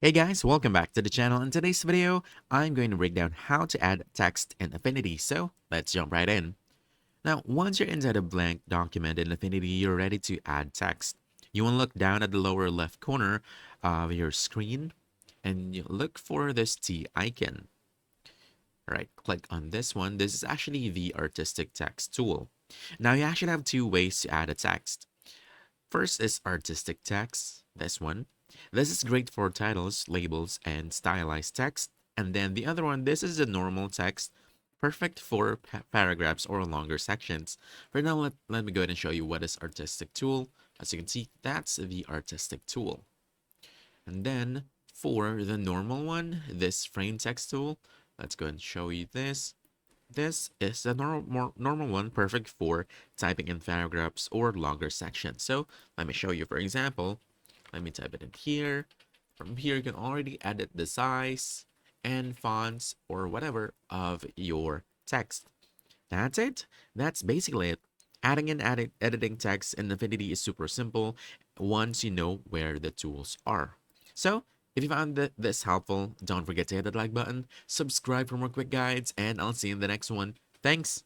Hey guys, welcome back to the channel. In today's video, I'm going to break down how to add text in Affinity. So let's jump right in. Now, once you're inside a blank document in Affinity, you're ready to add text. You want to look down at the lower left corner of your screen and you look for this T icon. All right, click on this one. This is actually the artistic text tool. Now you actually have two ways to add a text. First is artistic text, this one. This is great for titles, labels, and stylized text. And then the other one, this is the normal text, perfect for paragraphs or longer sections. For now, let me go ahead and show you what is artistic tool. As you can see, that's the artistic tool. And then for the normal one, this frame text tool, let's go and show you this. This is the normal one, perfect for typing in paragraphs or longer sections. So let me show you, for example, let me type it in here. From here, you can already edit the size and fonts or whatever of your text. That's it. That's basically it. Adding and editing text in Affinity is super simple once you know where the tools are. So, if you found this helpful, don't forget to hit that like button, subscribe for more quick guides, and I'll see you in the next one. Thanks!